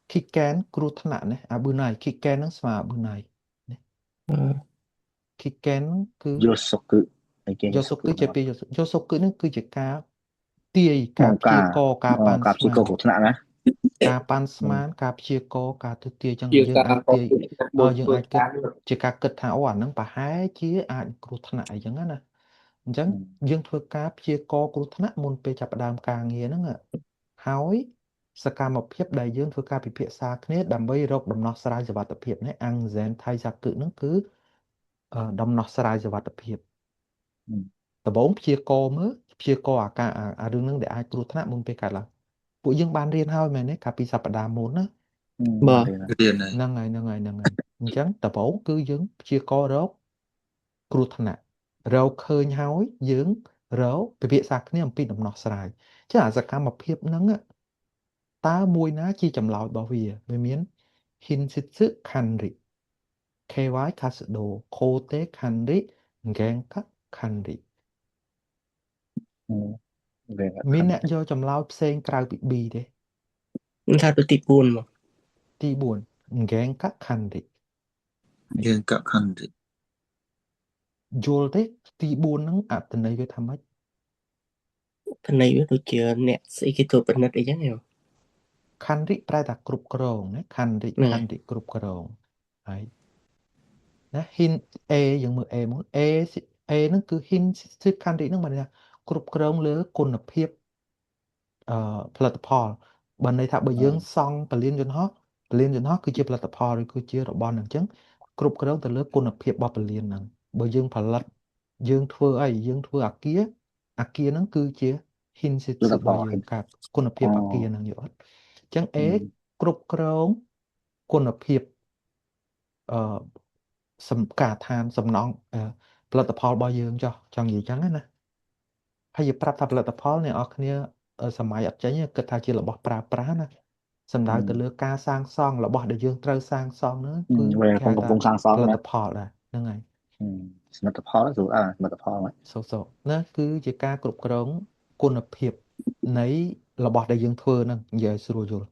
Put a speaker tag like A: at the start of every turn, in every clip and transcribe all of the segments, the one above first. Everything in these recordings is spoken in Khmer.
A: khi kén cột nặng này à bữa này khi kén nó mà bữa này khi kén cứ
B: Yosoku ឯគេ
A: do số
B: Yosoku
A: cứ
B: ណា
A: chơi pi do số cứ nó cứ chỉ cá tia
B: អូ
A: cá
B: កា
A: chia co cá pan
B: ការព្យាករ
A: sman
B: គ្រោះថ្នាក់ណា
A: cá pan sman cá chia co cá thứ tia chẳng
C: ជា
A: dương
C: ការ
A: ai
C: ក
A: tia
C: ពីទឹកដូច
A: dương
C: ធ្វើ
A: ai
C: កា
A: kết
C: រ
A: chỉ cá kết thảo ảnh nó bà hái chia ai cột nặng chẳng á chẳng dương thưa cá chia co cột nặng môn pe chập đam càng nghe nó ngạ hói សកម្មភាពដែលយើងធ្វើការពិភាក្សាគ្នាដើម្បីរកដំណោះស្រាយសុវត្ថិភាពនេះអង្គហ្សែនថៃសាគឹហ្នឹងគឺដំណោះស្រាយសុវត្ថិភាពដំបូងព្យាករណ៍មើលព្យាករណ៍អាការអារឿងហ្នឹងដែលអាចគ្រោះថ្នាក់មុនពេលកើតឡើងពួកយើងបានរៀនហើយមែនទេកាលពីសប្តាហ៍មុនណា
C: បើ
B: រៀនហើយ
A: ហ្នឹងហើយអញ្ចឹងដំបូងគឺយើងព្យាករណ៍រកគ្រោះថ្នាក់រកឃើញហើយយើងរកពិភាក្សាគ្នាអំពីដំណោះស្រាយចឹងអាសកម្មភាពហ្នឹង តើមួយណាជាចម្លើយរបស់វាមាន Hinsitsu Kanri KY Kasudo Kote Kanri Genka Kanri
B: រៀន
A: មានអ្នកយកចម្លើយផ្សេងក្រៅពី B ទេ
C: មិនថាទៅទី4មក
A: ទី4 Genka Kanri
B: យើងកខណ្ឌ
A: យល់ទេទី4ហ្នឹងអត្ថន័យវាថាម៉េច
C: ថ្នៃវាដូចជាអ្នកស្អីគេធ្វើពិនិត្យអីចឹងហ៎
A: Kanri ប្រែថាគ្រប់គ្រងណា Kanri
C: ហ្នឹងហើយ
A: Kanri គ្រប់គ្រងហើយណា Hin A យើងមើល A មក A A ហ្នឹងគឺ Hinsitsu Kanri ហ្នឹងបានថាគ្រប់គ្រងលើគុណភាពផលិតផលបើន័យថាបើយើងសង់ពលានយន្តហោះគឺជាផលិតផលឬគឺជារបស់ហ្នឹងអញ្ចឹងគ្រប់គ្រងទៅលើគុណភាពរបស់ពលានហ្នឹងបើយើងផលិតយើងធ្វើអីយើងធ្វើអាគារហ្នឹងគឺជា
B: ល
A: Hinsitsu
B: ទ្ធផល
A: របស់យើងកាត់គុណភាពអាគារហ្នឹងយល់អត់អញ្ចឹង A គ្រប់គ្រងគុណភាពអឺការដ្ឋានសំណង់ផលិតផលរបស់យើងចុះចង់និយាយអញ្ចឹងណាហើយប្រាប់ថាផលិតផលអ្នកនរគ្នាសម័យអត់ចេញទេគិតថាជារបស់ប្រើប្រាស់ណាសំដៅទៅលើការសាងសង់របស់ដែលយើងត្រូវសាងសង់ហ្នឹងគឺ
B: វិញ
A: គេ
B: កំ
A: ហៅថា
B: ពុងសាងសង់
A: ផលិ
B: ណា
A: តផលដែរហ្នឹងហើយ
B: សមិទ្ធផលស្រួលសមិទ្ធផលហ្នឹង
A: so ណាគឺជាការគ្រប់គ្រងគុណភាពនៃរបស់ដែលយើងធ្វើហ្នឹងនិយាយឲ្យស្រួលយល់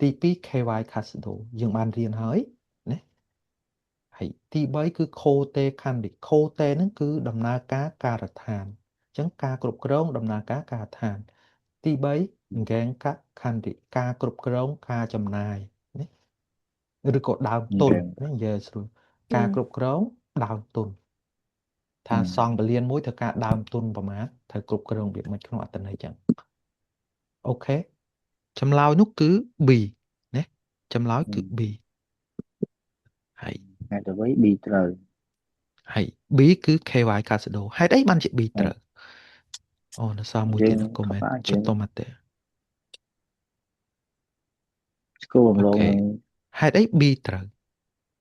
A: ទី2 KY Casino យើងបានរៀនហើយណាហើយទី3គឺ Kote Kandi Kote ហ្នឹងគឺដំណើរការការដ្ឋានអញ្ចឹងការគ្រប់គ្រងដំណើរការការដ្ឋានទី3 Genka Kandi ការគ្រប់គ្រងការចំណាយណាឬក៏ដើមទុនណានិយាយឲ្យស្រួលការគ្រប់គ្រងដើមទុនថាសង់ពលានមួយត្រូវការដើមទុនប្រមាណត្រូវគ្រប់គ្រងវាមិនក្នុងអត្តន័យចឹងអូខេចម្លើយនោះគឺ B ណាចម្លើយគឺ B ហើយ
B: ហើយទៅវិញ B ត្រូវ
A: ហើយ B គឺ KY Casado ហេតុអីបានជា B ត្រូវអូនៅសល់មួយទៀត comment ចុះតមកទេ
B: ស្គូបំឡង
A: អូខេហេតុអី B ត្រូវ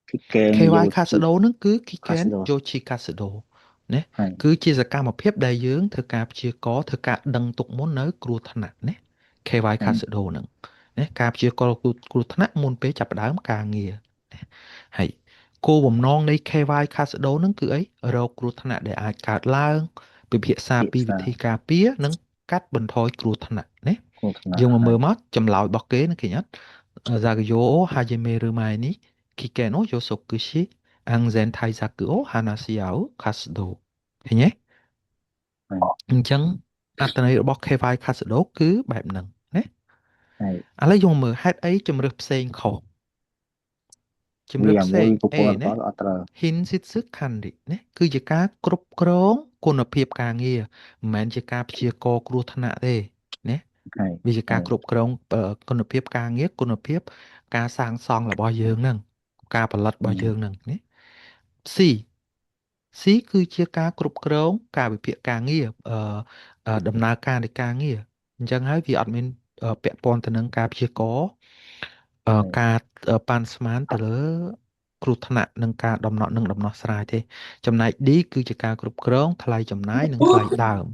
B: គីកេង
A: KY
B: យោ
A: Casado ហ្នឹងគឺ Kiken
B: Casado
A: Yoshi Casado ណា
B: ហើយ
A: គឺជាសកម្មភាពដែលយើងធ្វើការព្យាករណ៍ធ្វើការដឹងទុកមុននៅគ្រោះថ្នាក់ណា KY Casado ហ្នឹងណាការព្យាករណ៍គ្រោះថ្នាក់មុនពេលចាប់ផ្ដើមការងារណាហើយគោលបំណងនៃ KY Casado ហ្នឹងគឺអីរកគ្រោះថ្នាក់ដែលអាចកើតឡើងពិភាក្សាពីវិធីការពារនិងកាត់បន្ថយគ្រោះថ្នាក់ណា
B: គ្រោះថ្នាក់
A: យើងមក
B: ហើ
A: មើ
B: យ
A: លមកចម្លើយរបស់គេនឹងឃើញអត់ Zagayo Hajime Rumai ni Kiken no Yosokushi Anzen Taisaku o Hanashi ao Kasudo ឃើញទេ
B: ហើយ
A: អញ្ចឹងអត្ថន័យរបស់ KY Kasudo គឺបែបហ្នឹងណា
B: ហើយ
A: ឥឡូវយើងមើលហេតុអីជំរើសផ្សេងខុសជំរើស
B: វា
A: ផ្សេង
B: មួយប្រ
A: A
B: ព័ន្ធ
A: ណា
B: ផលអត់ត្រូវ
A: Hinsitsu Kanri ណាគឺជាការគ្រប់គ្រងគុណភាពការងារមិនមែនជាការព្យាករណ៍គ្រោះថ្នាក់ទេណា
B: ហើយ
A: វាជាការគ្រប់គ្រងគុណភាពការងារគុណភាពការសាងសង់របស់យើងហ្នឹងការផលិតរបស់យើងហ្នឹងណា C C គឺជាការគ្រប់គ្រងការវិភាគការងារដំណើរការនៃការងារអញ្ចឹងហើយវាអត់មានពាក់ព័ន្ធទៅនឹងការព្យាករណ៍ការប៉ាន់ស្មានទៅលើគ្រោះថ្នាក់និងការដំណោះស្រាយទេចំណែក D គឺជាការគ្រប់គ្រងថ្លៃចំណាយនិងថ្លៃដើម